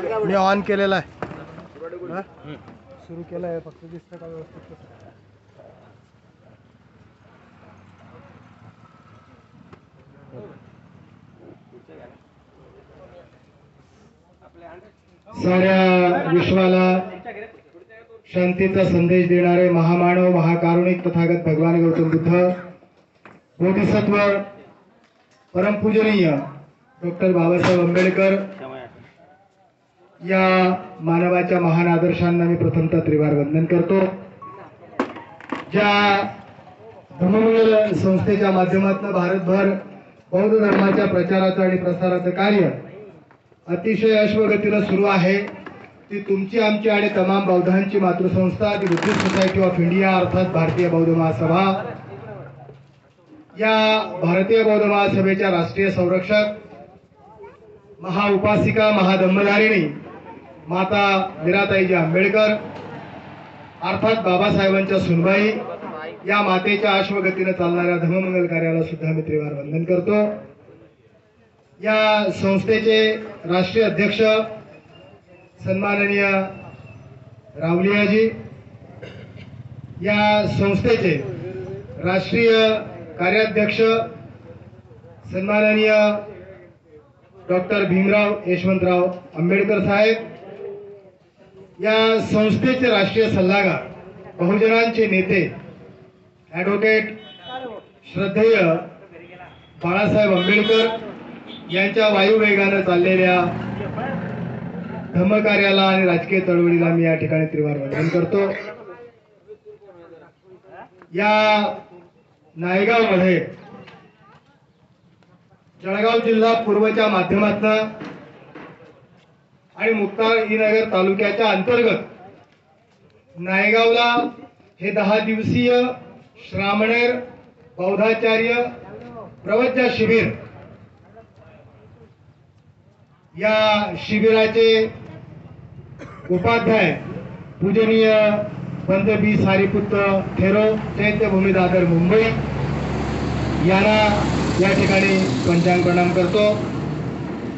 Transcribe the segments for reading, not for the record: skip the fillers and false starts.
Me on केलेला आहे, सुरू केला आहे, फक्त दिसतं का व्यवस्थित? साऱ्या विश्वाला शांतीचा संदेश देणारे महामानव महाकारुणिक तथागत भगवान गौतम बुद्ध बोधिसत्व परमपूजनीय डॉक्टर बाबासाहेब आंबेडकर या मानवाच्या महान आदर्शांना मी प्रथमतः त्रिवार वंदन करतो। ज्या धम्ममंगल संस्थेच्या माध्यमातून भारतभर बौद्ध धर्माच्या प्रचाराचं आणि प्रसाराचं कार्य अतिशय अश्वगतीनं सुरू आहे, ती तुमची आमची आणि तमाम बौद्धांची मातृसंस्था the Buddhist society of India अर्थात भारतीय बौद्ध महासभा, या भारतीय बौद्ध महासभेच्या राष्ट्रीय संरक्षक महाउपासिका महाधम्मधारिणी माता मीराताईजी आंबेडकर अर्थात बाबासाहेबांच्या सुनबाई या मातेच्या अश्वगतीने चालणाऱ्या धम्ममंगल कार्याला सुद्धा मी त्रिवार वंदन करतो। या संस्थेचे राष्ट्रीय अध्यक्ष सन्माननीय रावलियाजी, या संस्थेचे राष्ट्रीय कार्याध्यक्ष सन्माननीय डॉक्टर भीमराव यशवंतराव आंबेडकर साहेब, या संस्थेचे राष्ट्रीय सल्लागार बहुजनांचे नेते ॲडव्होकेट श्रद्धेय बाळासाहेब आंबेडकर यांच्या वायुवेगाने चाललेल्या धम्मकार्याला आणि राजकीय चळवळीला मी या ठिकाणी त्रिवार वंदन करतो। या नायगाव मध्ये जळगाव जिल्हा पूर्वच्या माध्यमातून आणि मुक्ताईनगर तालुक्याच्या अंतर्गत नायगावला हे 10 दिवसीय श्रामणेर बौद्धाचार्य प्रवज्जा शिबिर, या शिबिराचे उपाध्याय पूजनीय पंत बी सारीपुत्र थेरो चैत्यभूमी दादर मुंबई यांना या ठिकाणी पंचांग प्रणाम करतो।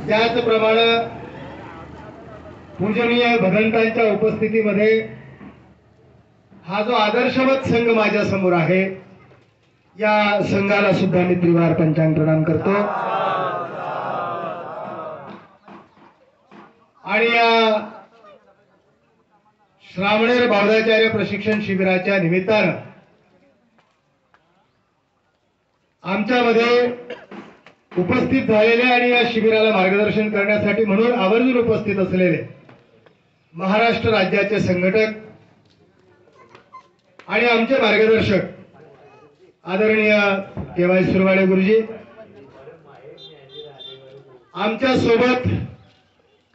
त्याचप्रमाणे पूजनीय भगवंतांच्या उपस्थितीमध्ये हा जो आदर्शवत संघ माझ्या समोर आहे, या संघाला सुद्धा मी त्रिवार पंचांग प्रणाम करतो। आणि या श्रामणेर बौद्धाचार्य प्रशिक्षण शिबिराच्या निमित्तानं आमच्यामध्ये उपस्थित झालेले आणि या शिबिराला मार्गदर्शन करण्यासाठी म्हणून आवर्जून उपस्थित असलेले महाराष्ट्र राज्याचे संघटक आणि आमचे मार्गदर्शक आदरणीय केवाय सुरवाडे गुरुजी, आमच्या सोबत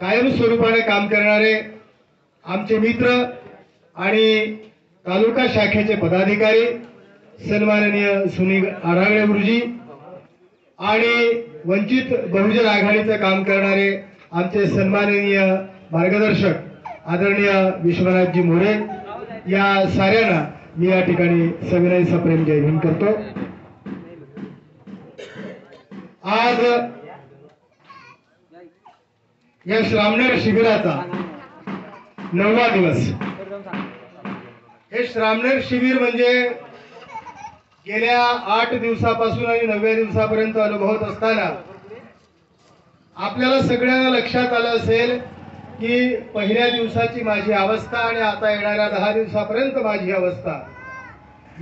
कायम स्वरूपाने काम करणारे आमचे मित्र आणि तालुका शाखेचे पदाधिकारी सन्माननीय सुनील आढागळे गुरुजी आणि वंचित बहुजन आघाडीचं काम करणारे आमचे सन्माननीय मार्गदर्शक आदरणीय विश्वनाथजी मोरे, या साऱ्यांना मी या ठिकाणी सविनय सप्रेम जय भीम करतो। आज या श्रामणेर शिबिराचा 9वा दिवस। हे श्रामणेर शिबिर म्हणजे गेल्या 8 दिवसापासून आणि 9व्या दिवसापर्यंत अनुभवत असताना आपल्याला सगळ्यांना लक्षात आलं असेल की पहिल्या दिवसाची माझी अवस्था आणि आता येणाऱ्या 10 दिवसापर्यंत माझी अवस्था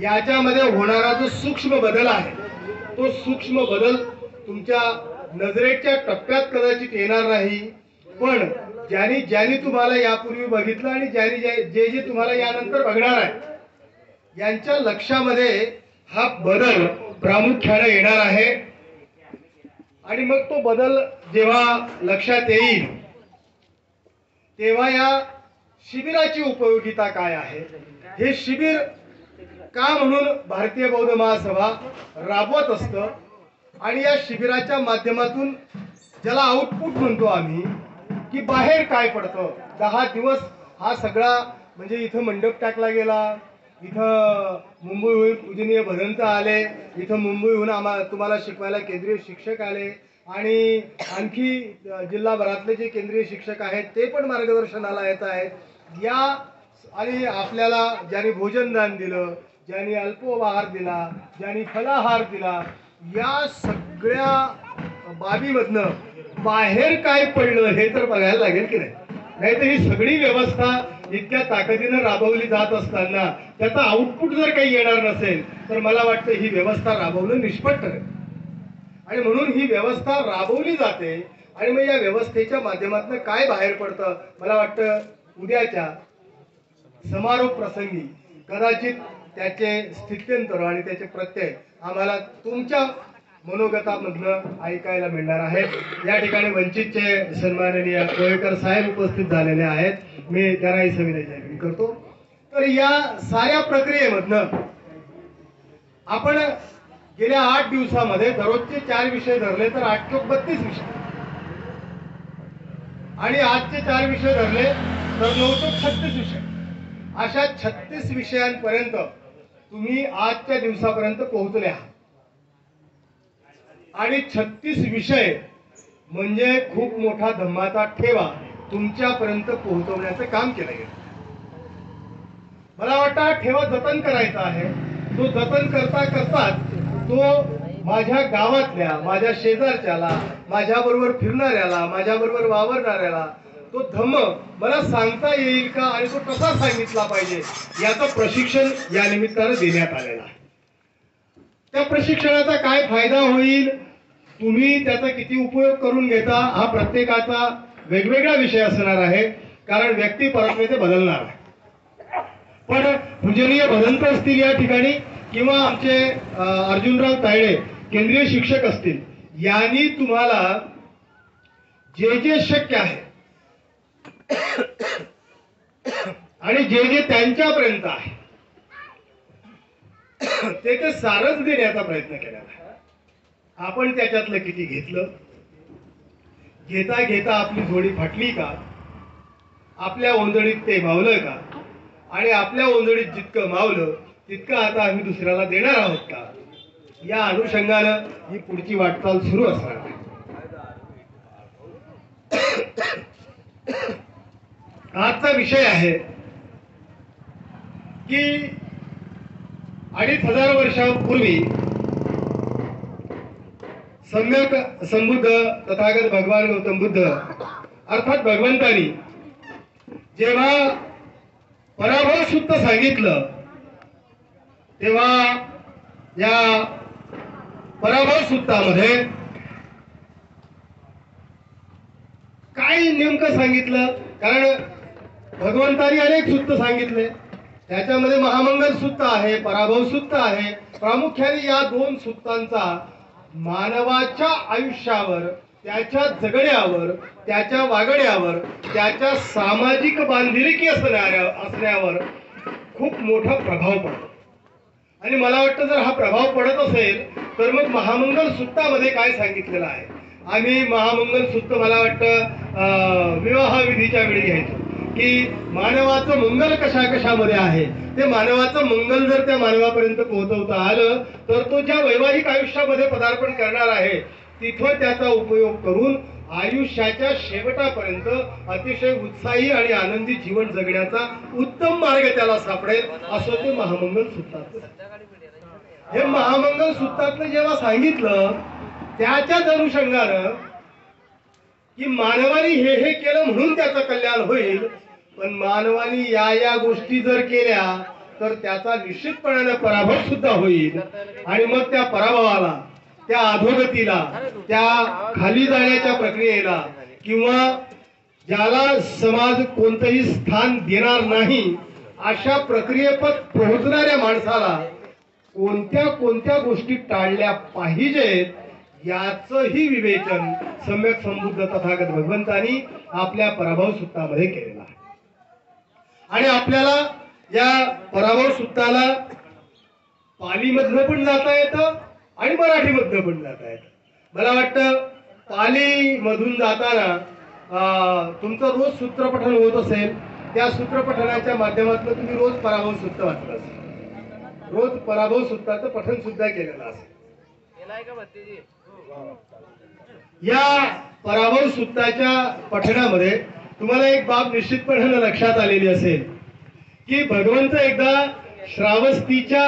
याच्यामध्ये होणारा जो सूक्ष्म बदल आहे, तो सूक्ष्म बदल तुमच्या नजरेच्या टप्प्यात कदाचित येणार नाही, पण ज्यांनी तुम्हाला यापूर्वी बघितलं आणि जे तुम्हाला यानंतर बघणार आहे यांच्या लक्षामध्ये हा बदल प्रामुख्याने येणार आहे। आणि मग तो बदल जेव्हा लक्षात येईल तेव्हा या शिबिराची उपयोगिता काय आहे, हे शिबिर का म्हणून भारतीय बौद्ध महासभा राबवत असतं आणि या शिबिराच्या माध्यमातून ज्याला आउटपुट म्हणतो आम्ही की बाहेर काय पडतं। 10 दिवस हा सगळा म्हणजे इथं मंडप टाकला गेला, इथं मुंबईहून पूजनीय भदंत आले, इथं मुंबईहून तुम्हाला शिकवायला केंद्रीय शिक्षक आले, आणि आणखी जिल्हाभरातले जे केंद्रीय शिक्षक आहेत ते पण मार्गदर्शनाला येत आहेत या आणि आपल्याला ज्यांनी भोजनदान दिलं, ज्यांनी अल्पोपहार दिला, ज्यांनी फलाहार दिला, या सगळ्या बाबीमधनं बाहेर काय पडलं हे तर बघायला लागेल की नाही तर ही सगळी व्यवस्था इतक्या ताकदीनं राबवली जात असताना त्याचा आउटपुट जर काही येणार नसेल तर मला वाटतं ही व्यवस्था राबवणं निष्फळ ठरेल. आणि म्हणून ही व्यवस्था राबवली जाते आणि मग या व्यवस्थेच्या माध्यमातून काय बाहेर पडतं मला वाटतं उद्याच्या समारोप प्रसंगी कदाचित त्याचे स्थित्यंतर आणि त्याचे प्रत्यय आम्हाला तुमच्या मनोगतामधनं ऐकायला मिळणार आहेत. या ठिकाणी वंचितचे सन्माननीय कोळेकर साहेब उपस्थित झालेले आहेत. मी त्यांनाही सविनय करतो. तर या साऱ्या प्रक्रियेमधनं आपण गेल्या 8 दिवसामध्ये दररोजचे 4 विषय धरले तर 8 चोक 32 विषय आणि आजचे 4 विषय धरले तर 9 चोक 36 विषय. अशा 36 विषयांपर्यंत तुम्ही आजच्या दिवसापर्यंत पोहोचले आहात आणि 36 विषय म्हणजे खूप मोठा धम्माचा ठेवा तुमच्यापर्यंत पोहोचवण्याचं काम केलं गेलं. मला वाटतं हा ठेवा जतन करायचा आहे. तो जतन करता करताच तो माझ्या गावातल्या, माझ्या शेजारच्याला, माझ्याबरोबर फिरणाऱ्याला, माझ्याबरोबर वावरणाऱ्याला तो धम्म मला सांगता येईल का आणि तो कसा सांगितला पाहिजे याचं प्रशिक्षण या निमित्तानं देण्यात आलेलं आहे. त्या प्रशिक्षणाचा काय फायदा होईल, तुम्ही त्याचा किती उपयोग करून घेता हा प्रत्येकाचा वेगवेगळा विषय असणार आहे. कारण व्यक्ती परस्पर ते बदलणार आहे. पण पूजनीय भदंत असतील या ठिकाणी किंवा आमचे अर्जुनराव तायडे केंद्रीय शिक्षक असतील, यांनी तुम्हाला जे जे शक्य आहे आणि जे जे त्यांच्यापर्यंत आहे ते सारच देण्याचा प्रयत्न केला आहे. आपण त्याच्यातलं किती घेतलं, घेता घेता आपली जोडी फाटली का, आपल्या ओंजळीत ते मावलं का आणि आपल्या ओंजळीत जितकं मावलं तितकं आता आम्ही दुसऱ्याला देणार आहोत का, या अनुषंगानं ही पुढची वाटचाल सुरू असणार आहे. आजचा विषय आहे की 2500 वर्षांपूर्वी सम्यक संबुद्ध तथागत भगवान गौतम बुद्ध अर्थात भगवंतानी जेव्हा पराभव सूक्त सांगितलं तेव्हा या पराभव सूक्तामध्ये काय नेमकं सांगितलं, कारण भगवंतानी अनेक सूक्त सांगितले, त्याच्यामध्ये महामंगल सूक्त आहे, पराभव सूक्त आहे. प्रामुख्याने या 2 सूक्तांचा मानवाच्या आयुष्यावर, त्याच्या जगण्यावर, त्याच्या वागण्यावर, त्याच्या सामाजिक बांधिलकी असण्यावर खूप मोठा प्रभाव पडतो. आणि मला वाटतं जर हा प्रभाव पडत असेल तर मग महामंगल सूक्तामध्ये काय सांगितलेलं आहे. आम्ही महामंगल सूक्त मला वाटतं विवाह विधीच्या वेळी घ्यायचो की मानवाचं मंगल कशा कशामध्ये आहे. ते मानवाचं मंगल जर त्या मानवापर्यंत पोहोचवता आलं तर तो ज्या वैवाहिक आयुष्यामध्ये पदार्पण करणार आहे तिथं त्याचा उपयोग करून आयुष्याच्या शेवटापर्यंत अतिशय उत्साही आणि आनंदी जीवन जगण्याचा उत्तम मार्ग त्याला सापडेल असं ते महामंगल सूत्रातलं. हे महामंगल सूत्रातलं जेव्हा सांगितलं त्याच्याच अनुषंगानं की मानवाने हे केलं म्हणून त्याचं कल्याण होईल, पण मानवाने या गोष्टी जर केल्या तर त्याचा निश्चितपणाने पराभव सुद्धा होईल. आणि मग त्या पराभवाला, त्या अधोगतीला, त्या खाली जाण्याच्या प्रक्रियेला किंवा ज्याला समाज कोणतंही स्थान देणार नाही अशा प्रक्रियेपत पोहोचणाऱ्या माणसाला कोणत्या कोणत्या गोष्टी टाळल्या पाहिजेत याचंही विवेचन सम्यक संबुद्ध तथागत भगवंतानी आपल्या पराभव सूक्तामध्ये केलेलं आहे. आणि आपल्याला या पराभव सूक्ताला पालीमधनं पण जाता येतं आणि मराठीमधनं पण जाता येतं. मला वाटतं पालीमधून जाताना तुमचं रोज सूत्रपठन होत असेल, त्या सूत्रपठनाच्या माध्यमातून तुम्ही रोज पराभव सूक्त वाचलं असेल, रोज पराभव सूक्ताचं पठन सुद्धा केलेलं असेल. या पराभव सूक्ताच्या पठणामध्ये तुम्हाला एक बाब निश्चितपणे लक्षात आलेली असेल की भगवंत एकदा श्रावस्तीच्या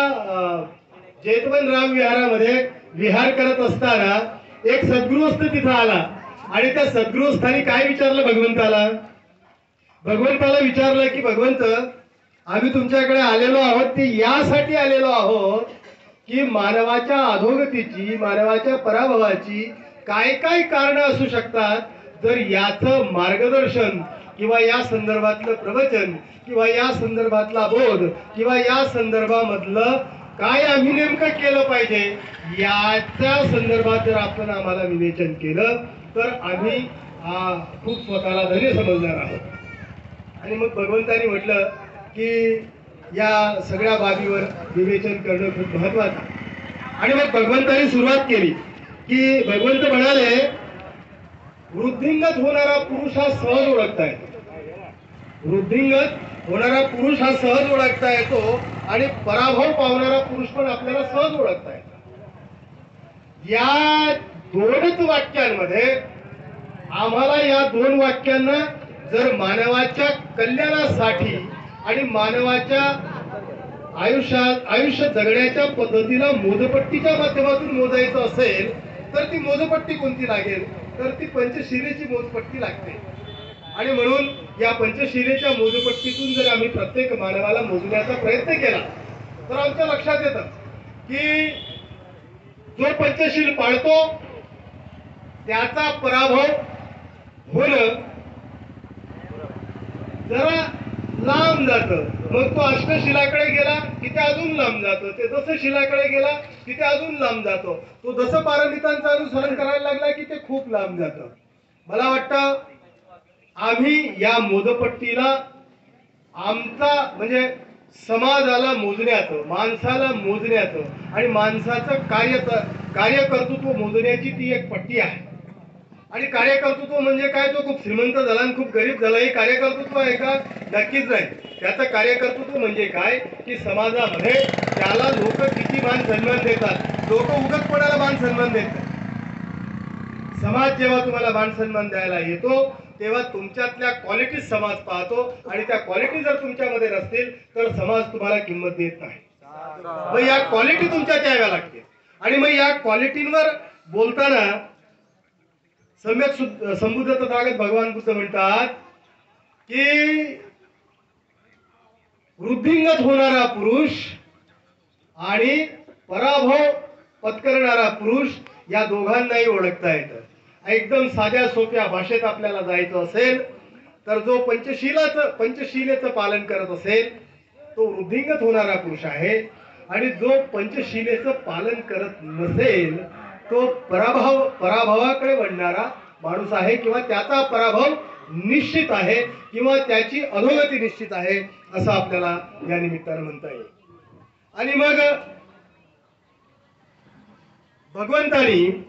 जेतवनराम विहारामध्ये विहार करत असताना एक सद्गृहस्थ तिथं आला आणि त्या सद्गृहस्थानी काय विचारलं भगवंताला विचारलं की भगवंत, आम्ही तुमच्याकडे आलेलो आहोत ते यासाठी आलेलो आहोत की मानवाच्या अधोगतीची, मानवाच्या पराभवाची काय काय कारणं असू शकतात, जर याचं मार्गदर्शन किंवा या संदर्भातलं प्रवचन किंवा या संदर्भातला बोध किंवा या संदर्भामधलं काय आम्ही नेमकं केलं पाहिजे याच्या संदर्भात जर आपण आम्हाला विवेचन केलं तर आम्ही खूप स्वतःला धन्य समजणार आहोत. आणि मग भगवंतानी म्हटलं की या सगळ्या बाबीवर विवेचन करणं खूप महत्वाचं. आणि मग भगवंतानी सुरुवात केली की भगवंत म्हणाले, वृद्धिंगत होणारा पुरुष हा सहज ओळखता येतो. वृद्धिंगत होणारा पुरुष हा सहज ओळखता येतो आणि पराभव पावणारा पुरुष पण आपल्याला सहज ओळखता येतो. या दोनच वाक्यांमध्ये आम्हाला, या दोन वाक्यांना जर मानवाच्या कल्याणासाठी आणि मानवाच्या आयुष्य जगण्याच्या पद्धतीला मोजपट्टीच्या माध्यमातून मोजायचं असेल तर ती मोजपट्टी कोणती लागेल, तर ती पंचशिलेची मोजपट्टी लागते. आणि म्हणून या पंचशिलेच्या मोजपट्टीतून जर आम्ही प्रत्येक मानवाला मोजण्याचा प्रयत्न केला तर आमच्या लक्षात येतं की जो पंचशील पाळतो त्याचा पराभव होणं जरा लांब जातं. मग तो अष्टशिलाकडे गेला की ते अजून लांब जातो, ते दशशिलाकडे गेला की ते अजून लांब जातो, तो दशपारमितांचं अनुसरण करायला लागला की ते खूप लांब जातं. मला वाटतं आम्ही या मोजपट्टीला आमचा म्हणजे समाजाला मोजण्याचं, माणसाला मोजण्याचं आणि माणसाचं कार्यकर्तृत्व मोजण्याची ती एक पट्टी आहे. आणि कार्यकर्तृत्व म्हणजे काय, तो खूप श्रीमंत झाला आणि खूप गरीब झाला, हे कार्यकर्तृत्व आहे का? नक्कीच नाही. त्याचं कार्यकर्तृत्व म्हणजे काय की समाजामध्ये त्याला लोक किती मान सन्मान देतात. लोक उगाच कोणाला मान सन्मान देत नाही. समाज जेव्हा तुम्हाला मान सन्मान द्यायला येतो तेव्हा तुमच्यातल्या क्वालिटी समाज पाहतो आणि त्या क्वालिटी जर तुमच्यामध्ये नसतील तर समाज तुम्हाला किंमत देत नाही. मग या क्वालिटी तुमच्या द्याव्या लागतील. आणि मग या क्वालिटींवर बोलताना सम्यक संबुद्ध तथागत भगवान बुद्ध म्हणतात की वृद्धिंगत होणारा पुरुष आणि पराभव पत्करणारा पुरुष या दोघांनाही ओळखता येतं. एकदम साध्या सोप्या भाषेत आपल्याला जायचं असेल तर जो पंचशिलेचं पालन करत असेल तो वृद्धिंगत होणारा पुरुष आहे आणि जो पंचशिलेचं पालन करत नसेल तो पराभवाकडे वळणारा माणूस आहे किंवा त्याचा पराभव निश्चित आहे किंवा त्याची अधोगती निश्चित आहे असं आपल्याला या निमित्तानं म्हणता येईल. आणि मग भगवंतानी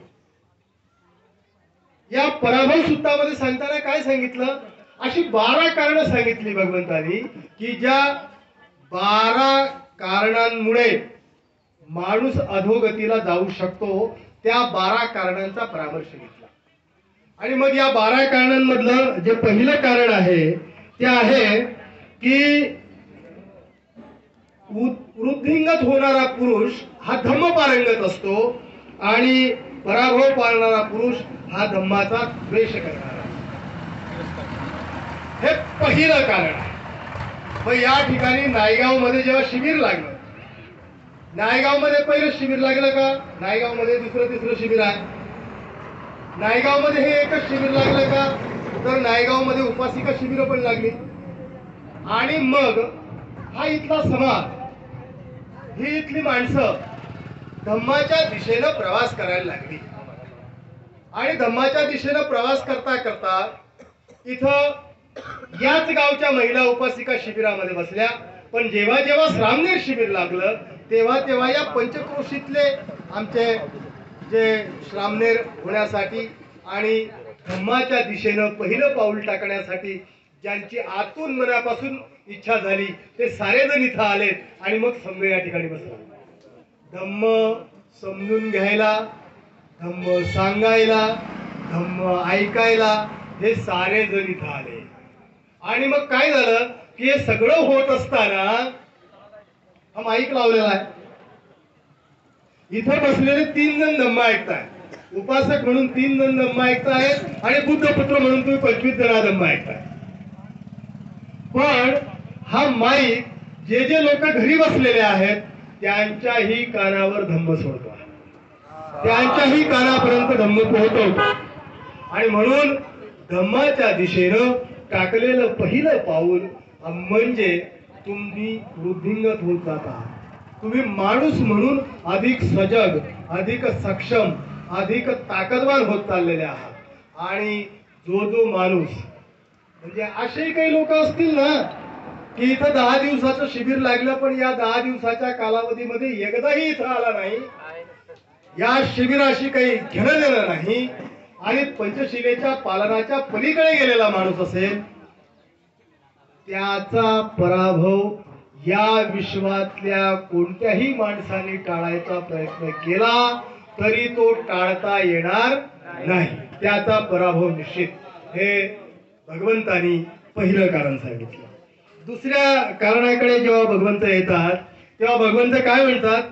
या पराभव सूत्रामध्ये सांगताना काय सांगितलं, अशी 12 कारणं सांगितली भगवंतानी की ज्या 12 कारणांमुळे माणूस अधोगतीला जाऊ शकतो. त्या 12 कारणांचा परामर्श घेतला. आणि मग या 12 कारणांमधलं जे पहिलं कारण आहे ते आहे की वृद्धिंगत होणारा पुरुष हा धम्म पारंगत असतो आणि पराभव पाळणारा पुरुष हा धम्माचा द्वेष करणारा. हे पहिलं कारण आहे. मग या ठिकाणी नायगाव मध्ये जेव्हा शिबिर लागलं, नायगाव मध्ये पहिलं शिबिर लागलं का? नायगाव मध्ये दुसरं तिसरं शिबिर आहे. नायगाव मध्ये हे एकच शिबिर लागलं का? तर नायगाव मध्ये उपासिका शिबिर पण लागली. आणि मग हा इथला समाज, ही इथली माणसं धम्माच्या दिशेनं प्रवास करायला लागली. आणि धम्माच्या दिशेनं प्रवास करता करता इथं याच गावच्या महिला उपासिका शिबिरामध्ये बसल्या. पण जेव्हा जेव्हा श्रामनेर शिबिर लागलं तेव्हा या पंचक्रोशीतले आमचे जे श्रामनेर होण्यासाठी आणि धम्माच्या दिशेनं पहिलं पाऊल टाकण्यासाठी ज्यांची आतून मनापासून इच्छा झाली ते सारेजण इथं आलेत आणि मग समजा या ठिकाणी बसला. धम्म समजून घ्यायला धम्म सांगायला, धम्म ऐकायला हे सारे जण इथं आले. आणि मग काय झालं की हे सगळं होत असताना हा माईक लावलेला आहे. इथं बसलेले 3 जण धम्म ऐकताय. उपासक म्हणून 3 जण धम्म ऐकतायत आणि बुद्धपुत्र म्हणून तुम्ही 25 जण धम्म ऐकताय. पण हा माईक जे जे लोक घरी बसलेले आहेत त्यांच्याही कानावर धम्म सोडतो, त्यांच्याही कानापर्यंत धम्म पोहोचवतो. आणि म्हणून धम्माच्या दिशेनं टाकलेलं पहिलं पाऊल म्हणजे तुम्ही वृद्धिंगत होत जाता. तुम्ही माणूस म्हणून अधिक सजग, अधिक सक्षम, अधिक ताकदवान होत चाललेले आहात. आणि जो माणूस म्हणजे असेही काही लोक असतील ना की इथं 10 दिवसाचं शिबिर लागलं पण या 10 दिवसाच्या कालावधीमध्ये एकदाही इथं आला नाही, या शिबिराशी काही घेणं देणं नाही आणि पंचशिलेच्या पालनाच्या पलीकडे गेलेला माणूस असेल, त्याचा पराभव या विश्वातल्या कोणत्याही माणसाने टाळायचा प्रयत्न केला तरी तो टाळता येणार नाही. त्याचा पराभव निश्चित. हे भगवंतानी पहिलं कारण सांगितलं. दुसऱ्या कारणाकडे जेव्हा भगवंत येतात तेव्हा भगवंत काय म्हणतात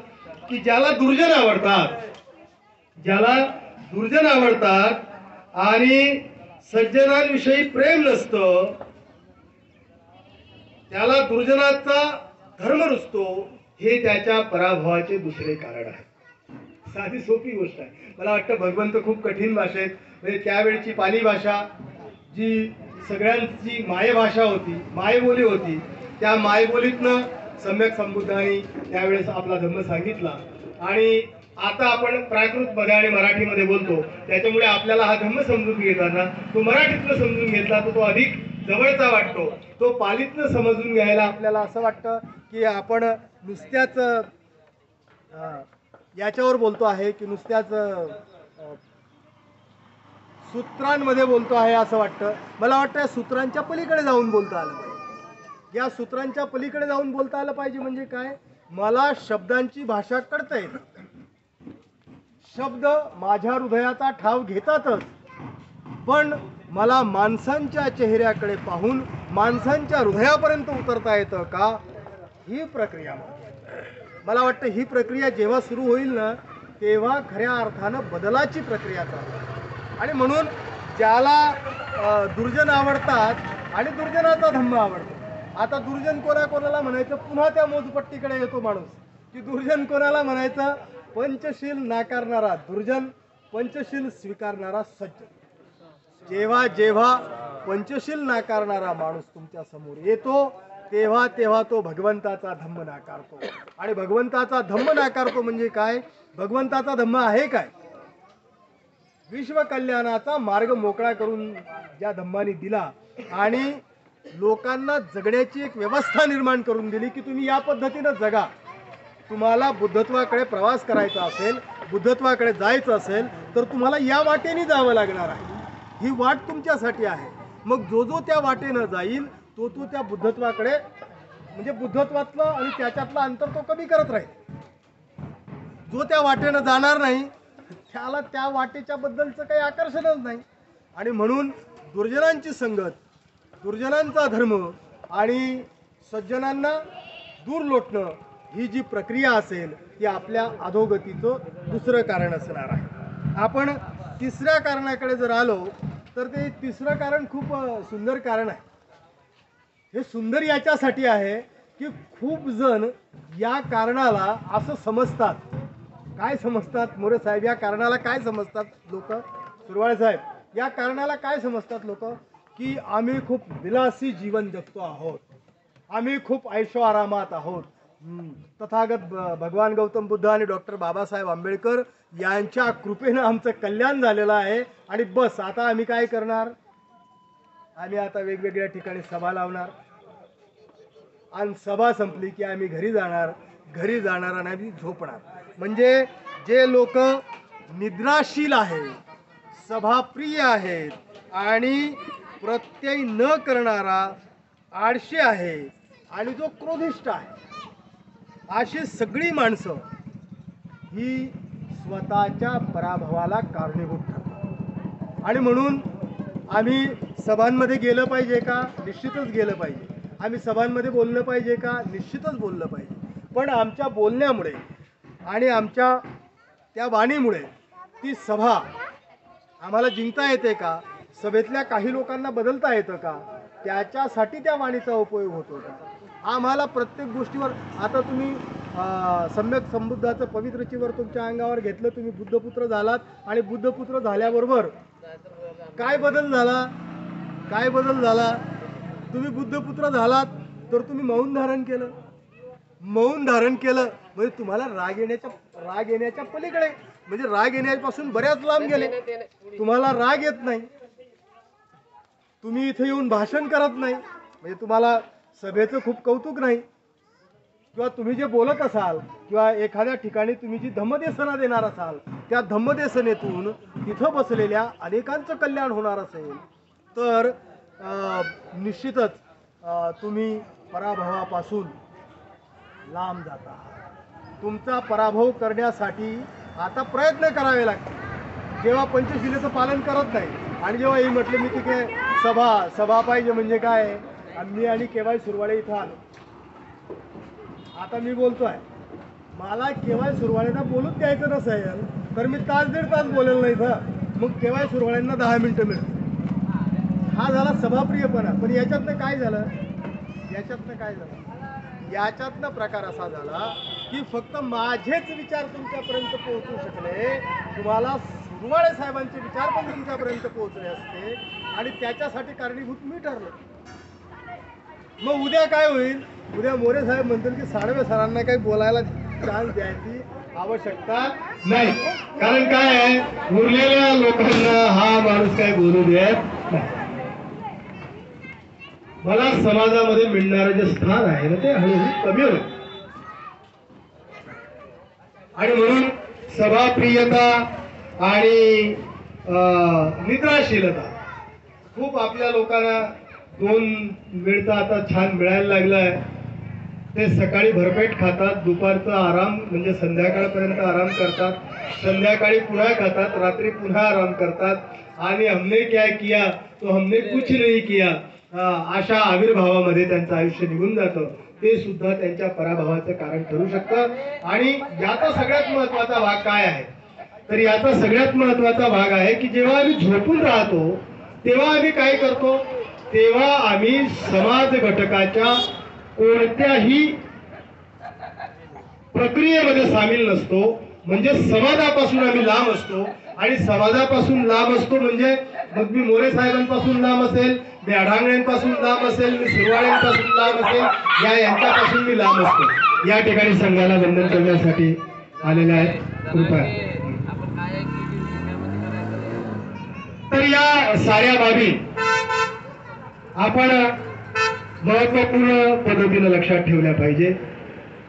की ज्याला दुर्जन आवडतात, ज्याला दुर्जन आवडतात आणि सज्जनांविषयी प्रेम नसतं, त्याला दुर्जनाचा धर्म रुजतो, हे त्याच्या पराभवाचे दुसरे कारण आहे. साधी सोपी गोष्ट आहे. मला वाटतं भगवंत खूप कठीण भाषेत म्हणजे त्यावेळची पाली भाषा जी सगळ्यांची मायभाषा होती, मायबोली होती, त्या मायबोलीतनं सम्यक संबुद्धांनी त्यावेळेस आपला धम्म सांगितला. आणि आता आपण प्राकृतमध्ये आणि मराठीमध्ये बोलतो त्याच्यामुळे आपल्याला हा धम्म समजून घेताना तो मराठीतनं समजून घेतला तर तो अधिक जवळचा वाटतो. तो पालीतनं समजून घ्यायला आपल्याला असं वाटतं की आपण नुसत्याच याच्यावर बोलतो आहे की नुसत्याच सूत्रांमध्ये बोलतो आहे असं वाटतं. मला वाटतं या सूत्रांच्या पलीकडे जाऊन बोलता आलं पाहिजे. या सूत्रांच्या पलीकडे जाऊन बोलता आलं पाहिजे म्हणजे काय, मला शब्दांची भाषा कळता येते, शब्द माझ्या हृदयाचा ठाव घेतातच, पण मला माणसांच्या चेहऱ्याकडे पाहून माणसांच्या हृदयापर्यंत उतरता येतं का, ही प्रक्रिया मला वाटतं. ही प्रक्रिया जेव्हा सुरू होईल ना तेव्हा खऱ्या अर्थानं बदलाची प्रक्रिया चालू. आणि म्हणून ज्याला दुर्जन आवडतात आणि दुर्जनाचा धम्म आवडतो. आता दुर्जन कोणाला म्हणायचं, पुन्हा त्या मोजपट्टीकडे येतो माणूस की दुर्जन कोणाला म्हणायचं, पंचशील नाकारणारा दुर्जन, पंचशील स्वीकारणारा सज्जन. जेव्हा जेव्हा पंचशील नाकारणारा माणूस तुमच्या समोर येतो तेव्हा तेव्हा तो भगवंताचा धम्म नाकारतो. आणि भगवंताचा धम्म नाकारतो म्हणजे काय, भगवंताचा धम्म आहे काय, विश्व कल्याणाचा मार्ग मोकळा करून ज्या धम्माने दिला आणि लोकांना जगण्याची एक व्यवस्था निर्माण करून दिली की तुम्ही या पद्धतीनं जगा. तुम्हाला बुद्धत्वाकडे प्रवास करायचा असेल, बुद्धत्वाकडे जायचं असेल तर तुम्हाला या वाटेने जावं लागणार आहे. ही वाट तुमच्यासाठी आहे. मग जो त्या वाटेनं जाईल तो त्या बुद्धत्वाकडे म्हणजे बुद्धत्वातलं आणि त्याच्यातलं अंतर तो कमी करत राहील. जो त्या वाटेनं जाणार नाही त्याला त्या वाटेच्या बद्दलचं काही आकर्षणच नाही. आणि म्हणून दुर्जनांची संगत, दुर्जनांचा धर्म आणि सज्जनांना दूर लोटणं ही जी प्रक्रिया असेल ती आपल्या अधोगतीचं दुसरं कारण असणार आहे. आपण तिसऱ्या कारणाकडे जर आलो तर ते तिसरं कारण खूप सुंदर कारण आहे. हे सुंदर याच्यासाठी आहे की खूप जण या कारणाला असं समजतात. काय समजतात मोरे साहेब, या कारणाला काय समजतात लोक, सुरवाळे साहेब, या कारणाला काय समजतात लोक की आम्ही खूप विलासी जीवन जगतो आहोत, आम्ही खूप ऐशो आरामात आहोत. तथागत भगवान गौतम बुद्ध आणि डॉक्टर बाबासाहेब आंबेडकर यांच्या कृपेनं आमचं कल्याण झालेलं आहे आणि बस आता आम्ही काय करणार, आम्ही आता वेगवेगळ्या ठिकाणी सभा लावणार आणि सभा संपली की आम्ही घरी जाणार आणि आम्ही झोपणार. म्हणजे जे लोक निद्राशील आहेत, सभाप्रिय आहेत आणि प्रत्यय न करणारा आळशी आहे आणि जो क्रोधिष्ठ आहे, अशी सगळी माणसं ही स्वतःच्या पराभवाला कारणीभूत ठरतो. आणि म्हणून आम्ही सभांमध्ये गेलं पाहिजे का? निश्चितच गेलं पाहिजे. आम्ही सभांमध्ये बोललं पाहिजे का? निश्चितच बोललं पाहिजे. पण आमच्या बोलण्यामुळे आणि आमच्या त्या वाणीमुळे ती सभा आम्हाला जिंकता येते का? सभेतल्या काही लोकांना बदलता येतं का? त्याच्यासाठी त्या वाणीचा उपयोग होतो का? आम्हाला प्रत्येक गोष्टीवर आता तुम्ही सम्यक संबुद्धाचं पवित्र चिवर तुमच्या अंगावर घेतलं, तुम्ही बुद्धपुत्र झालात आणि बुद्धपुत्र झाल्याबरोबर काय बदल झाला? काय बदल झाला? तुम्ही बुद्धपुत्र झालात तर तुम्ही मौन धारण केलं. मौन धारण केलं म्हणजे तुम्हाला राग येण्याच्या पलीकडे, म्हणजे राग येण्यापासून बऱ्याच लांब गेले. तुम्हाला राग येत नाही, तुम्ही इथे येऊन भाषण करत नाही, म्हणजे तुम्हाला सभेचं खूप कौतुक नाही, किंवा तुम्ही जे बोलत असाल किंवा एखाद्या ठिकाणी तुम्ही जी धम्मदेसना देणार असाल त्या धम्मदेसनेतून तिथं बसलेल्या अनेकांचं कल्याण होणार असेल तर निश्चितच तुम्ही पराभवापासून लांब जाता. तुमचा पराभव करण्यासाठी आता प्रयत्न करावे लागतील. जेव्हा पंचशिलेचं पालन करत नाही आणि जेव्हा हे म्हटलं मी तिथे सभा पाहिजे म्हणजे काय, मी आणि केवाय सुरवाळे इथं आलो. आता मी बोलतोय, मला केवाय सुरवाळ्यांना बोलूच द्यायचं नसेल तर मी तास दीड तास बोलेल नाही तर मग केवाय सुरवाळ्यांना 10 मिनिटं मिळतील. हा झाला सभाप्रियपणा. पण याच्यातनं काय झालं? याच्यातनं प्रकार असा झाला की फक्त माझेच विचार तुमच्यापर्यंत पोहोचू शकले. तुम्हाला सुरवाळे साहेबांचे विचार पण तुमच्यापर्यंत पोहोचले असते आणि त्याच्यासाठी कारणीभूत मी ठरलो. मग उद्या काय होईल? उद्या मोरे साहेब म्हणतील की साळवे सरांना काही बोलायला चान्स द्यायची आवश्यकता नाही. कारण काय आहे, उरलेल्या लोकांना हा माणूस काय बोलू देत नाही. मला समाजामध्ये मिळणारं जे स्थान आहे ना ते हळूहळू कमी होईल. आणि म्हणून सभाप्रियता आणि निद्राशीलता खूप आपल्या लोकांना 2 वेळचा आता छान मिळायला लागलाय. ते सकाळी भरपेट खातात, दुपारचा आराम म्हणजे संध्याकाळपर्यंत आराम करतात, संध्याकाळी पुन्हा खातात, रात्री पुन्हा आराम करतात आणि हमने क्या किया तो हमने कुछ नहीं किया अशा आविर्भावामध्ये त्यांचं आयुष्य निघून जातं. ते सुद्धा त्यांच्या पराभवाचं कारण ठरू शकतं. आणि याचा सगळ्यात महत्वाचा भाग काय आहे? तर याचा सगळ्यात महत्वाचा भाग आहे की जेव्हा आम्ही झोपून राहतो तेव्हा आम्ही काय करतो? तेव्हा आम्ही समाज घटकाच्या कोणत्याही प्रक्रियेमध्ये सामील नसतो. म्हणजे समाजापासून आम्ही लांब असतो. आणि समाजापासून लांब असतो म्हणजे मग मी मोरे साहेबांपासून लांब असेल, मी अढांगण्यांपासून लांब असेल, मी सुरवाळ्यांपासून लांब असेल, यांच्यापासून मी लांब असतो. या ठिकाणी संघाला वंदन करण्यासाठी आलेले आहेत. कृपया. तर या साऱ्या बाबी आपण महत्वपूर्ण पद्धतीने लक्षात ठेवल्या पाहिजे.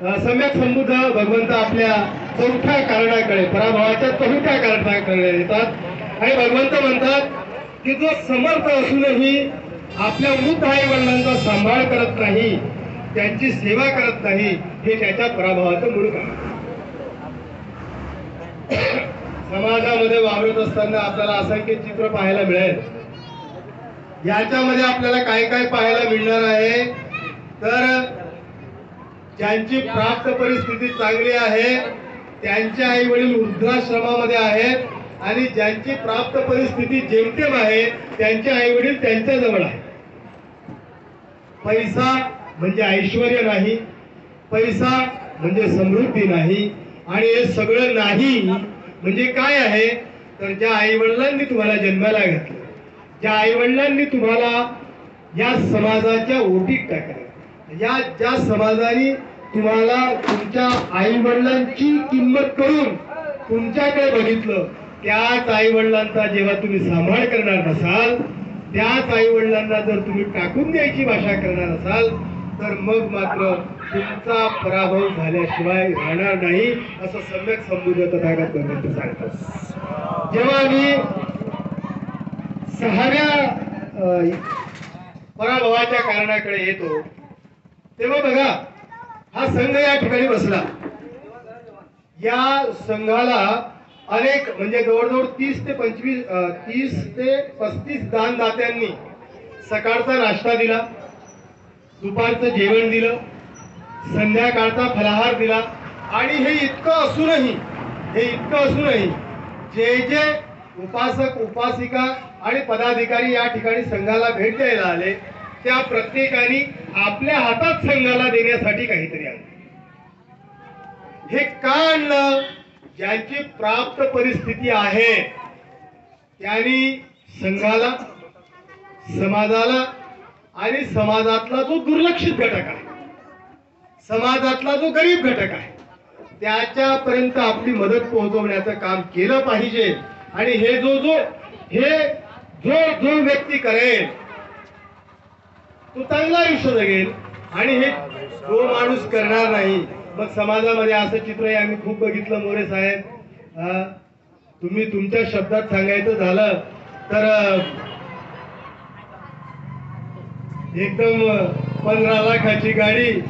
सम्यक संबुद्ध भगवंत आपल्या 4थ्या कारणाकडे, पराभवाच्या 4थ्या कारणाकडे येतात आणि भगवंत म्हणतात की जो समर्थ असूनही आपल्या मृत आई वडिलांचा सांभाळ करत नाही, त्यांची सेवा करत नाही, हे त्याच्या पराभवाचं मूळ कारण. समाजामध्ये वावरत असताना आपल्याला असंख्य चित्र पाहायला मिळेल. याच्यामध्ये आपल्याला काय काय पाहायला मिळणार आहे? तर ज्यांची प्राप्त परिस्थिती चांगली आहे त्यांचे आई वडील वृद्धाश्रमामध्ये आहेत आणि ज्यांची प्राप्त परिस्थिती जेमतेम आहे त्यांचे आई वडील त्यांच्या जवळ आहेत. पैसा म्हणजे ऐश्वर्य नाही, पैसा म्हणजे समृद्धी नाही. आणि हे सगळं नाही म्हणजे काय आहे? तर ज्या आई वडिलांनी तुम्हाला जन्माला घातलं, ज्या आई वडिलांनी तुम्हाला या समाजाच्या ओटीत टाकलं, ज्या समाजाने तुम्हाला तुमच्या आई वडिलांची किंमत करून तुमच्याकडे बघितलं, त्याच आई वडिलांचा जेव्हा तुम्ही सांभाळ करणार नसाल, त्याच आई वडिलांना जर तुम्ही टाकून द्यायची भाषा करणार असाल तर मग मात्र तुमचा पराभव झाल्याशिवाय राहणार नाही, असं सम्यक संबुद्ध तथागत भगवंत सांगतात. जेव्हा आम्ही 6व्या पराभवाच्या कारणाकडे येतो तेव्हा बघा, हा संघ या ठिकाणी बसला. या संघाला अनेक म्हणजे जवळजवळ 30 ते 35 दानदात्यांनी सकाळचा नाश्ता दिला, दुपारचं जेवण दिलं, संध्याकाळचा फलाहार दिला. आणि हे इतकं असूनही जे जे उपासक उपासिका आणि पदाधिकारी या ठिकाणी संघाला भेट द्यायला आले त्या प्रत्येकाने आपल्या हातात संघाला देण्यासाठी काहीतरी आणलं. हे का आणलं? ज्यांची प्राप्त परिस्थिती आहे त्यांनी संघाला, समाजाला आणि समाजातला जो दुर्लक्षित घटक आहे, समाजातला जो गरीब घटक आहे त्याच्यापर्यंत आपली मदत पोहोचवण्याचं काम केलं पाहिजे. आणि हे जो व्यक्ती करेल तो चांगला आयुष्य जगेल. आणि हे जो माणूस करणार नाही, मग समाजामध्ये असं चित्र आम्ही खूप बघितलं. मोरे साहेब, तुम्ही तुमच्या शब्दात सांगायचं झालं तर एकदम 15 लाखाची गाडी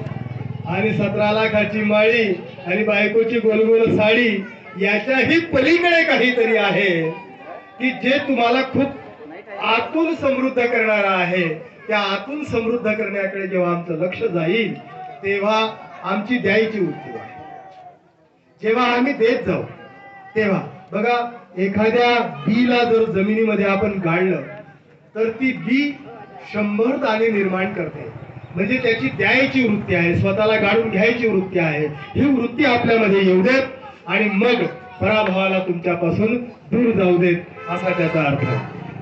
आणि 17 लाखाची माळी आणि बायकोची गोलगोल साडी याच्याही पलीकडे काहीतरी आहे की जे तुम्हाला खूप आतून समृद्ध करणार आहे. त्या आतून समृद्ध करण्याकडे जेव्हा आमचं लक्ष जाईल तेव्हा आमची द्यायची वृत्ती आहे. जेव्हा आम्ही देत जाऊ तेव्हा बघा, एखाद्या बीला जर जमिनीमध्ये आपण गाडलं तर ती बी 100 दाणे निर्माण करते. म्हणजे त्याची द्यायची वृत्ती आहे, स्वतःला गाडून घ्यायची वृत्ती आहे. ही वृत्ती आपल्यामध्ये येऊ देत आणि मग पराभवाला तुमच्यापासून दूर जाऊ देत, असा त्याचा अर्थ आहे.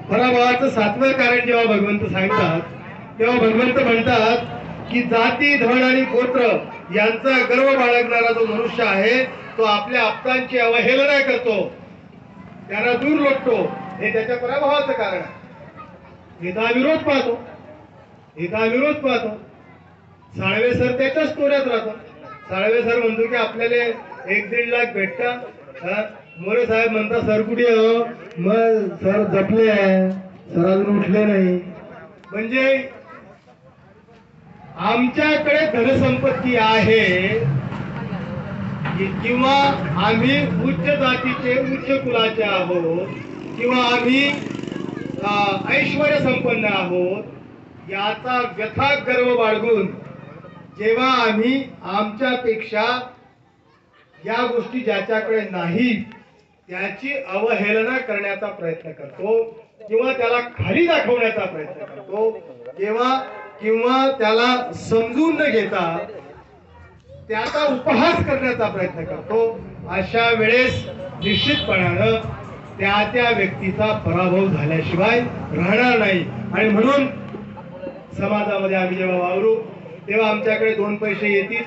पराभवाचं 7वं कारण जेव्हा भगवंत सांगतात तेव्हा भगवंत म्हणतात की जाती, धन आणि गोत्र यांचा गर्व बाळगणारा जो मनुष्य आहे तो आपल्या आप्तांची अवहेलना करतो, त्यांना दूर लोटतो. हे त्याच्या पराभवाचं कारण आहे. इथं विरोध पाहतो. साळवे सर त्याच्याच तोऱ्यात राहतो. साळवे सर म्हणतो की आपल्याला 1-1.5 लाख भेटतात. मोरे साहेब म्हणतात सर कुठे हो? मग सर जपले आहे, सर अजून उठले नाही. म्हणजे आमच्याकडे धनसंपत्ती आहे किंवा आम्ही उच्च जातीचे, उच्च कुलाचे आहोत किंवा आम्ही ऐश्वर्य संपन्न आहोत, याचा व्यथा गर्व बाळगून जेव्हा आम्ही आमच्यापेक्षा या गोष्टी ज्याच्याकडे नाहीत त्याची अवहेलना करण्याचा प्रयत्न करतो किंवा त्याला खाली दाखवण्याचा प्रयत्न करतो किंवा त्याला समजून न घेता त्याचा उपहास करण्याचा प्रयत्न करतो, अशा वेळेस निश्चितपणानं त्या व्यक्तीचा पराभव झाल्याशिवाय राहणार नाही. आणि म्हणून समाजामध्ये आम्ही जेव्हा वावरू तेव्हा आमच्याकडे 2 पैसे येतील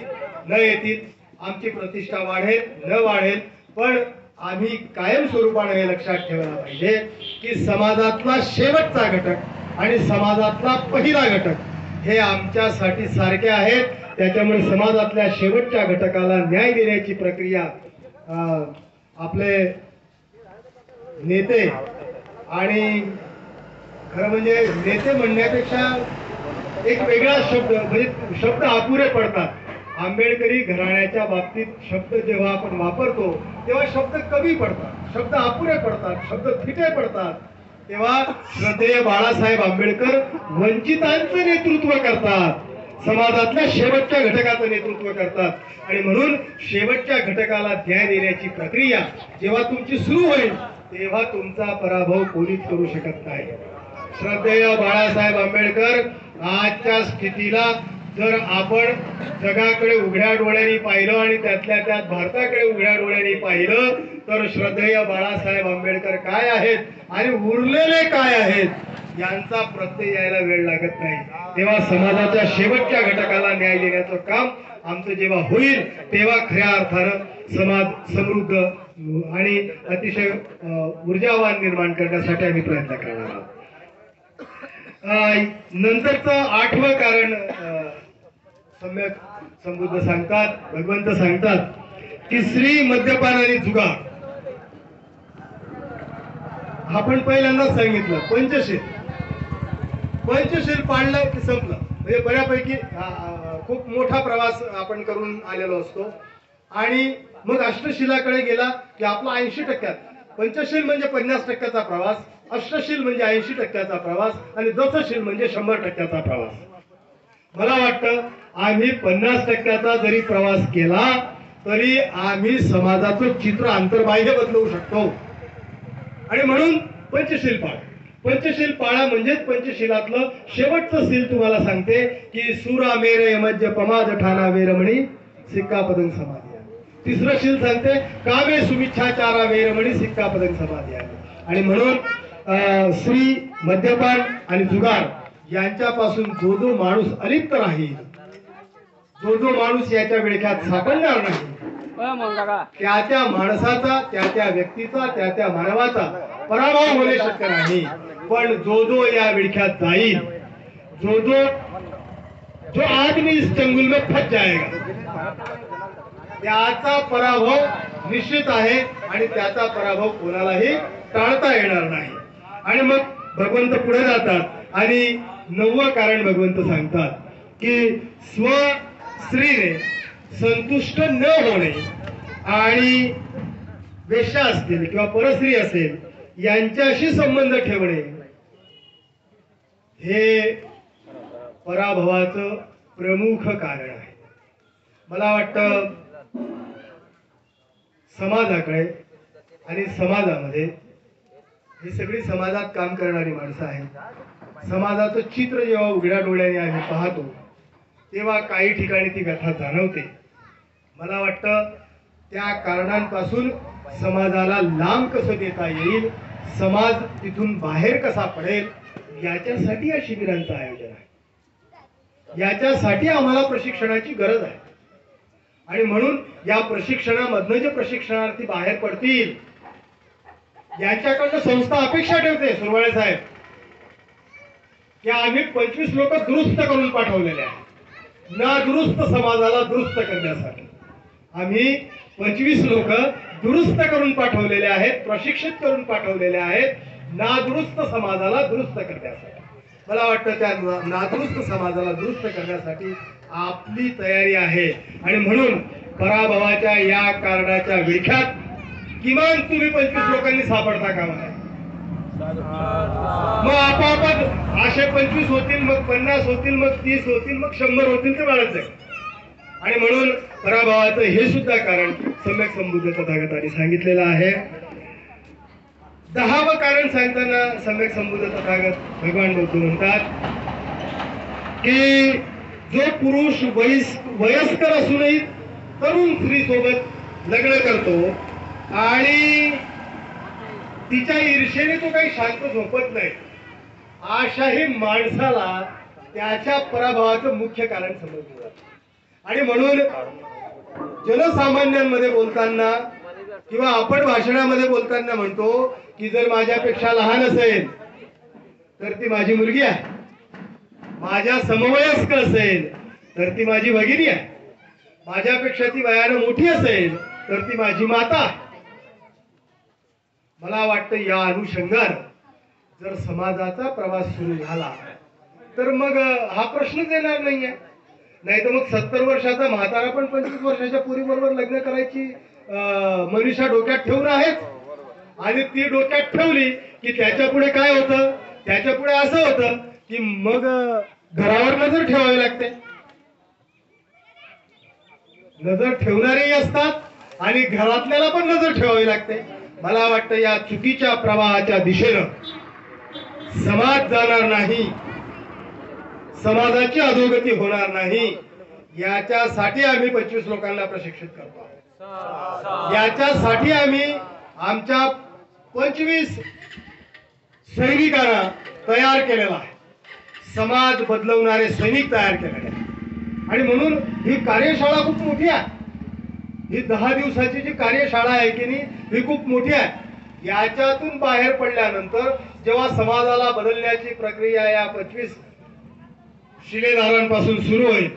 न येतील, आमची प्रतिष्ठा वाढेल न वाढेल, पण आम्ही कायम स्वरूपाने हे लक्षात ठेवायला पाहिजे की समाजातला शेवटचा घटक आणि समाजातला पहिला घटक हे आमच्यासाठी सारखे आहेत. त्याच्यामुळे समाजातल्या शेवटच्या घटकाला न्याय देण्याची प्रक्रिया आपले नेते, आणि खरं म्हणजे नेते म्हणण्यापेक्षा एक वेगळा शब्द, म्हणजे शब्द अपुरे पडतात. आंबेडकरी घराण्याच्या बाबतीत शब्द जेव्हा आपण वापरतो तेव्हा शब्द कमी पडतात, शब्द अपुरे पडतात, शब्द फिटे पडतात. तेव्हा श्रद्धेय बाळासाहेब आंबेडकर वंचितांचं नेतृत्व करतात, समाजातल्या शेवटच्या घटकाचं नेतृत्व करतात. आणि म्हणून शेवटच्या घटकाला न्याय देण्याची प्रक्रिया जेव्हा तुमची सुरू होईल तेव्हा तुमचा पराभव कोणीच करू शकत नाही. श्रद्धेय बाळासाहेब आंबेडकर आजच्या स्थितीला जर आपण जगाकडे उघड्या डोळ्यांनी पाहिलं आणि त्यातल्या त्यात भारताकडे उघड्या डोळ्यांनी पाहिलं तर श्रद्धेय बाळासाहेब आंबेडकर काय आहेत आणि उरलेले काय आहेत यांचा प्रत्यय यायला वेळ लागत नाही. तेव्हा समाजाच्या शेवटच्या घटकाला न्याय देण्याचं काम आमचं जेव्हा होईल तेव्हा खऱ्या अर्थानं समाज समृद्ध आणि अतिशय ऊर्जावान निर्माण करण्यासाठी आम्ही प्रयत्न करणार आहोत. नंतरचं 8वं कारण सम्यक समृद्ध सांगतात, भगवंत सांगतात की स्त्री, मद्यपान आणि जुगार. आपण पहिल्यांदा सांगितलं पंचशील पाळलं की संपलं. म्हणजे बऱ्यापैकी खूप मोठा प्रवास आपण करून आलेलो असतो. आणि मग अष्टशिलाकडे गेला की आपला 80%, पंचशील म्हणजे 50% प्रवास, अष्टशील म्हणजे 80% प्रवास आणि दशशील म्हणजे 100% प्रवास. मला वाटतं आम्ही 50% जरी प्रवास केला तरी आम्ही समाजाचं चित्र अंतर्बाह्य बदलवू शकतो. आणि म्हणून पंचशील पाळा. पंचशील पाळा म्हणजेच पंचशीलातलं शेवटचं शील तुम्हाला सांगते की सुरा मेर यमज्य पमाद ठाणा वेरमणी सिक्कापदं समाधी. तिसरं शील सांगते कामे सुमिच्छाचारा वेरमणी सिक्कापदं समाधी. आणि म्हणून स्त्री, मद्यपान आणि जुगार यांच्यापासून जो जो माणूस अलिप्त राहील, जो जो माणूस याच्या विळख्यात सापडणार नाही, त्या त्या माणसाचा, त्या त्या व्यक्तीचा, त्या त्या मानवाचा पराभव होणे शक्य नाही. पण जो जो या विळख्यात जाईल, जो आदमी इस चंगुल में फंस जाएगा, त्याचा पराभव निश्चित आहे आणि त्याचा पराभव कोणालाही टाळता येणार नाही. आणि मग भगवंत पुढे जातात आणि 9वं कारण भगवंत सांगतात की स्त्रीने संतुष्ट न होणे आणि वेश्या असतील किंवा परस्त्री असेल यांच्याशी संबंध ठेवणे हे पराभवाचं प्रमुख कारण आहे. मला वाटतं समाजाकडे आणि समाजामध्ये ही सगळी समाजात काम करणारी माणसं आहेत. समाजाचं चित्र जेव्हा उघड्या डोळ्याने आम्ही पाहतो तेव्हा काही ठिकाणी ती व्यथा जाणवते. मला वाटतं त्या कारणांपासून समाजाला लांब कसं देता येईल, समाज तिथून बाहेर कसा पडेल, याच्यासाठी या शिबिरांचं आयोजन आहे. याच्यासाठी आम्हाला प्रशिक्षणाची गरज आहे. आणि म्हणून या प्रशिक्षणामधनं जे प्रशिक्षणार्थी बाहेर पडतील यांच्याकडनं संस्था अपेक्षा ठेवते सुरवाळे साहेब की आम्ही 25 लोक दुरुस्त करून पाठवलेले आहेत. नादुरुस्त समाजाला दुरुस्त करण्यासाठी आम्ही 25 लोक दुरुस्त करून पाठवलेले आहेत, प्रशिक्षित करून पाठवलेले आहेत, नादुरुस्त समाजाला दुरुस्त करण्यासाठी. मला वाटतं त्या नादुरुस्त समाजाला दुरुस्त करण्यासाठी आपली तयारी आहे. आणि म्हणून पराभवाच्या या कारणाच्या विळख्यात किमान तुम्ही 25 लोकांनी सापडता कामा नये. मग आपोआपच असे 25 होतील, मग 50 होतील, मग 30 होतील, मग 100 होतील, ते वाढत जाईल. आणि म्हणून पराभवाचं हे सुद्धा कारण सम्यक संबुद्ध तथागतांनी सांगितलेलं आहे. 10वं कारण सांगताना सम्यक संबुद्ध तथागत भगवान बुद्ध म्हणतात की जो पुरुष वयस्कर असूनही तरुण स्त्री सोबत लग्न करतो आणि तिच्या ईर्षेने तो काही शांत झोपत नाही, अशाही माणसाला त्याच्या पराभवाचं मुख्य कारण समजलं जातं. आणि म्हणून जनसामान्यांमध्ये बोलताना किंवा आपण भाषणामध्ये बोलताना म्हणतो की जर माझ्यापेक्षा लहान असेल तर ती माझी मुलगी आहे, माझ्या समवयस्क असेल तर ती माझी भगिनी आहे, माझ्यापेक्षा ती वयाने मोठी असेल तर ती माझी माता आहे. मला वाटतं या अनुषंगाने जर समाजाचा प्रवास सुरू झाला तर मग हा प्रश्नच येणार नाहीये. नाही तर मग 70 वर्षाचा म्हातारा पण 25 वर्षाच्या पोरीबरोबर लग्न करायची मनीषा डोक्यात ठेवून आहेच. आणि ती डोक्यात ठेवली की त्याच्या पुढे काय होतं, त्याच्या पुढे असं होतं की मग घरावर नजर ठेवावी लागते. नजर ठेवणारेही असतात आणि घरातल्याला पण नजर ठेवावी लागते. मला वाटतं या चुकीच्या प्रवाहाच्या दिशेनं समाज जाणार नाही, समाजाची अधोगती होणार नाही. याच्यासाठी आम्ही 25 लोकांना प्रशिक्षित करतो. याच्यासाठी आम्ही आमच्या 25 सैनिकांना तयार केलेला आहे, समाज बदलवणारे सैनिक तयार केलेले आहेत. आणि म्हणून ही कार्यशाळा खूप मोठी आहे. ही 10 दिवसाची जी कार्यशाळा आहे की नाही ही खूप मोठी आहे. याच्यातून बाहेर पडल्यानंतर जेव्हा समाजाला बदलण्याची प्रक्रिया या 25 शिलेदारांपासून सुरू होईल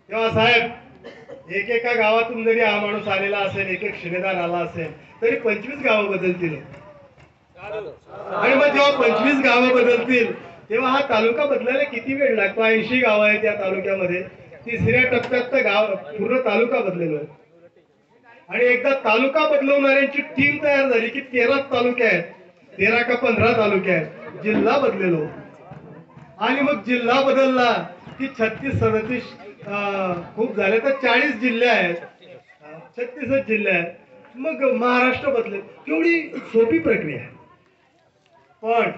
तेव्हा साहेब एकेका गावातून जरी हा माणूस आलेला असेल, एक शिलेदार आला असेल तरी 25 गावं बदलतील. आणि मग जेव्हा 25 गावं बदलतील तेव्हा हा तालुका बदलायला किती वेळ लागतो. 80 गावं आहेत या तालुक्यामध्ये, तिसऱ्या टप्प्यात तर गाव पूर्ण तालुका बदलेलो आहे. आणि एकदा तालुका बदलवणाऱ्यांची टीम तयार झाली की 13 तालुके आहेत, 13 का 15 तालुके आहेत, जिल्हा बदलेलो. आणि मग जिल्हा बदलला की 36-37 खूप झाले तर 40 जिल्हे आहेत, 36 जिल्हे आहेत. मग महाराष्ट्र बदलेल. केवढी सोपी प्रक्रिया आहे. पण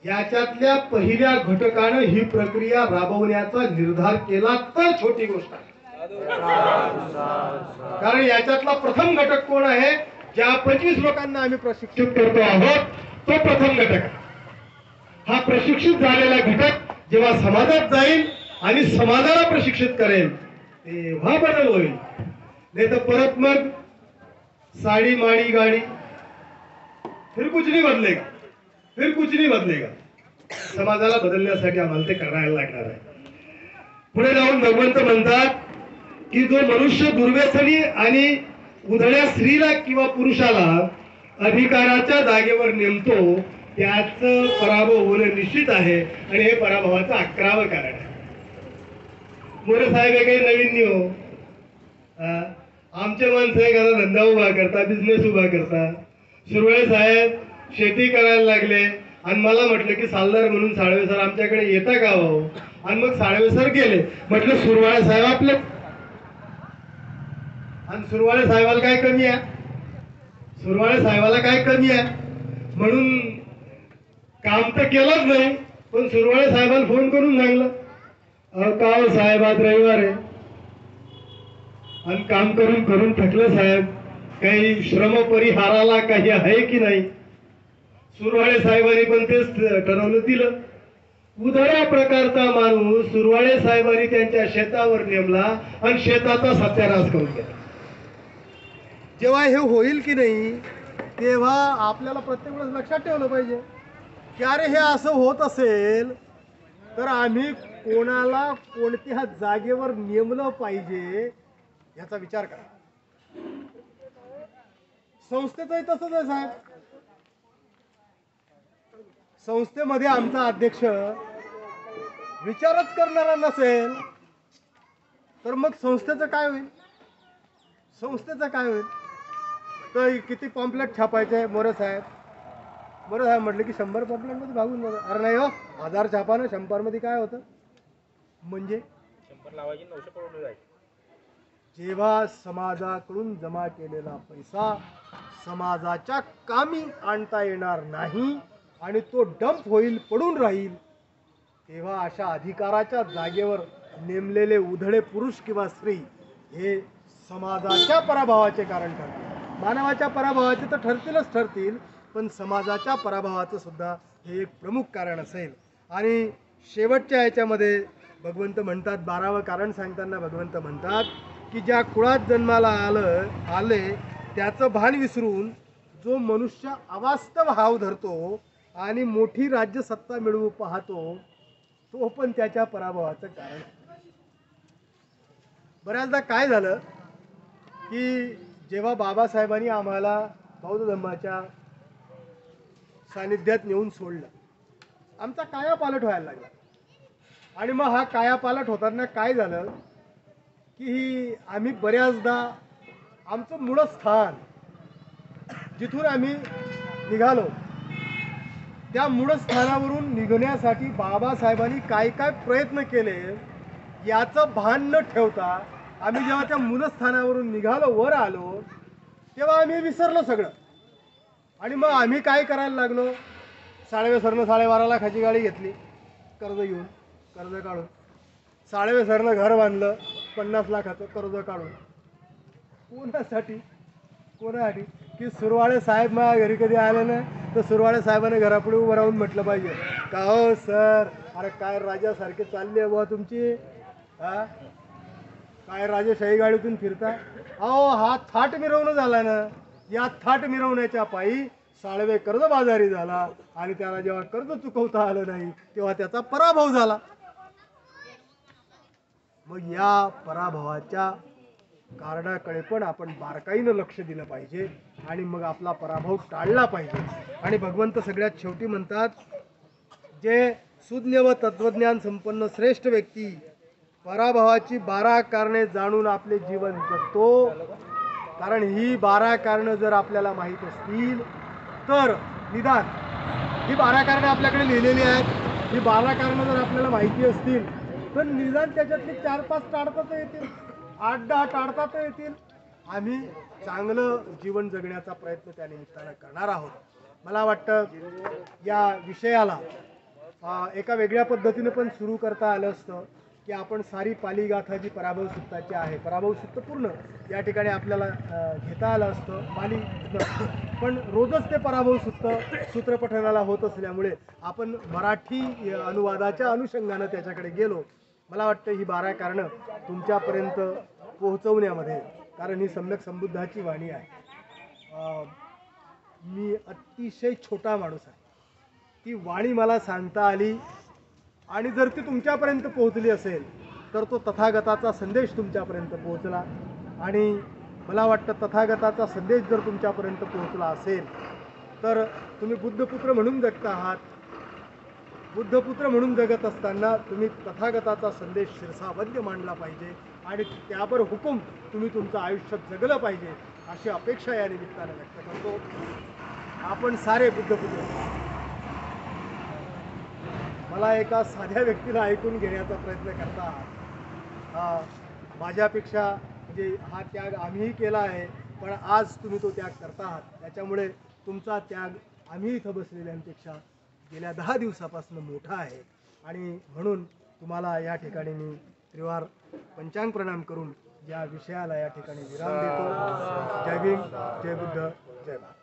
याच्यातल्या पहिल्या घटकानं ही प्रक्रिया राबवण्याचा निर्धार केला तर छोटी गोष्ट आहे. कारण याच्यातला प्रथम घटक कोण आहे? ज्या 25 लोकांना आम्ही प्रशिक्षित करतो आहोत तो प्रथम घटक आहे. हा प्रशिक्षित झालेला घटक जेव्हा समाजात जाईल आणि समाजाला प्रशिक्षित करेल तेव्हा बदल होईल. नाही तर परत मग साडी माडी गाडी फिर कुछ नहीं बदलेगा, फिर कुछ नहीं बदलेगा. समाजाला बदलण्यासाठी आम्हाला ते करायला लागणार आहे. पुढे जाऊन भगवंत म्हणतात की जो मनुष्य दुर्व्यसनी आणि उधळ्या स्त्रीला किंवा पुरुषाला अधिकाराच्या जागेवर नेमतो त्याच पराभव होणं निश्चित आहे. आणि हे पराभवाचं 11वं कारण आहे. मोरे साहेब हे काही नवीन नाही हो. आमचे माणसं एखादा धंदा उभा करता, बिझनेस उभा करता. सुरवळे साहेब शेती करायला लागले आणि मला म्हटलं की सालदार म्हणून साळवे सर आमच्याकडे येता का हो? आणि मग साळवे सर गेले. म्हटलं सुरवाळे साहेब आपले, आणि सुरवाळे साहेबाला काय कमी आहे? सुरवाळे साहेबाला काय कमी आहे म्हणून काम तर केलंच नाही. पण सुरवाळे साहेबाला फोन करून सांगलं, का हो साहेब आज रविवार आहे आणि काम करून करून थकलं साहेब, काही श्रम परिहाराला काही आहे की नाही? सुरवाळे साहेबांनी पण तेच ठरवलं, दिलं. उधळ्या प्रकारचा माणूस सुरवाळे साहेबांनी त्यांच्या शेतावर नेमला आणि शेताचा सत्यानाश करून गेला. जेव्हा हे होईल की नाही तेव्हा आपल्याला प्रत्येक वेळेस लक्षात ठेवलं पाहिजे की अरे हे असं होत असेल तर आम्ही कोणाला कोणत्या जागेवर नेमलं पाहिजे याचा विचार करा. संस्थेचंही तसंच आहे साहेब. संस्थेमध्ये आमचा अध्यक्ष विचारच करणारा नसेल तर मग संस्थेचं काय होईल? संस्थेचं काय होईल? तर किती पॉम्पलेट छापायचे मोरे साहेब? मोरे साहेब म्हटलं की 100 पॉम्पलेटमध्ये भागून जातं. अरे नाही हो, 1000 छापा ना, 100 मध्ये काय होतं? म्हणजे 100 लावायची 900 पडून जायचे. जेव्हा समाजाकडून जमा केलेला पैसा समाजाच्या कामी आणता येणार नाही आणि तो डंप होईल, पडून राहील, तेव्हा अशा अधिकाराच्या जागेवर नेमलेले उधळे पुरुष किंवा स्त्री हे समाजाच्या पराभवाचे कारण ठरतील. मानवाच्या पराभवाचे तर ठरतील, पण समाजाच्या पराभवाचं सुद्धा हे एक प्रमुख कारण असेल. आणि शेवटच्या याच्यामध्ये भगवंत म्हणतात, 12वं कारण सांगताना भगवंत म्हणतात की ज्या कुळात जन्माला आले त्याचं भान विसरून जो मनुष्य अवास्तव हाव धरतो आणि मोठी राज्यसत्ता मिळवू पाहतो तो पण त्याच्या पराभवाचं कारण. बऱ्याचदा काय झालं की जेव्हा बाबासाहेबांनी आम्हाला बौद्ध धर्माच्या सानिध्यात नेऊन सोडलं, आमचा कायापालट व्हायला लागला. आणि मग हा कायापालट होताना काय झालं की आम्ही बऱ्याचदा आमचं मूळ स्थान जिथून आम्ही निघालो त्या मूळ स्थानावरून निघण्यासाठी बाबासाहेबांनी काय काय प्रयत्न केले याचं भान न ठेवता आम्ही जेव्हा त्या मूलस्थानावरून निघालो, वर आलो, तेव्हा आम्ही विसरलो सगळं. आणि मग आम्ही काय करायला लागलो? साळवे सरनं 12.5 लाखाची गाडी घेतली, कर्ज घेऊन, कर्ज काढून. साळवे सरनं घर बांधलं 50 लाखाचं कर्ज काढून. कोणासाठी? की सुरवाळे साहेब माझ्या घरी कधी आले ना तर सुरवाळे साहेबांनी घरापुढे उभं राहून म्हटलं पाहिजे, का हो सर, अरे काय राजासारखे चालली आहे बुवा तुमची, हा काय राजेशाही गाडीतून फिरता? अहो हा थाट मिरवणं झाला ना. या थाट मिरवण्याच्या पायी साळवे कर्जबाजारी झाला आणि त्याला जेव्हा कर्ज चुकवता आलं नाही तेव्हा त्याचा पराभव झाला. मग या पराभवाच्या कारणाकडे पण आपण बारकाईनं लक्ष दिलं पाहिजे आणि मग आपला पराभव टाळला पाहिजे. आणि भगवंत सगळ्यात शेवटी म्हणतात, जे सुज्ञ व तत्वज्ञान संपन्न श्रेष्ठ व्यक्ती पराभवाची 12 कारणे जाणून आपले जीवन जगतो. कारण ही 12 कारणं जर आपल्याला माहीत असतील तर निदान ही 12 कारणं आपल्याकडे लिहिलेली आहेत. ही 12 कारणं जर आपल्याला माहिती असतील तर निदान त्याच्यातली 4-5 टाळता तर येतील, 8-10 टाळता तर येतील. आम्ही चांगलं जीवन जगण्याचा प्रयत्न त्या निमित्तानं करणार आहोत. मला वाटतं या विषयाला एका वेगळ्या पद्धतीने पण सुरू करता आलं असतं की आपण सारी पालीगाथा जी पराभव सुत्ताची आहे, पराभव सुत्त पूर्ण या ठिकाणी आपल्याला घेता आलं असतं पाली, पण रोजच ते पराभव सुत्त सूत्रपठणाला होत असल्यामुळे आपण मराठी अनुवादाच्या अनुषंगानं त्याच्याकडे गेलो. मला वाटतं ही 12 कारणं तुमच्यापर्यंत पोहोचवण्यामध्ये, कारण ही सम्यक संबुद्धाची वाणी आहे. मी अतिशय छोटा माणूस आहे. ती वाणी मला सांगता आली आणि जर ती तुमच्यापर्यंत पोहोचली असेल तर तो तथागताचा संदेश तुमच्यापर्यंत पोहोचला. आणि मला वाटतं तथागताचा संदेश जर तुमच्यापर्यंत पोहोचला असेल तर तुम्ही बुद्धपुत्र म्हणून जगत आहात. बुद्धपुत्र म्हणून जगत असताना तुम्ही तथागताचा संदेश शिरसावद्य मांडला पाहिजे आणि त्यावर हुकूम तुम्ही तुमचं आयुष्य जगलं पाहिजे अशी अपेक्षा या निमित्तानं व्यक्त करतो. आपण सारे बुद्धपुत्र. मला एका साध्या व्यक्तीला ऐकून घेण्याचा प्रयत्न करता आहात. माझ्यापेक्षा म्हणजे हा त्याग आम्हीही केला आहे, पण आज तुम्ही तो त्याग करता आहात. त्याच्यामुळे तुमचा त्याग आम्ही इथं बसलेल्यांपेक्षा गेल्या 10 दिवसापासून मोठा आहे. आणि म्हणून तुम्हाला या ठिकाणी मी त्रिवार पंचांग प्रणाम करून या विषयाला या ठिकाणी विराम देतो. जय भीम, जय बुद्ध, जय भारत.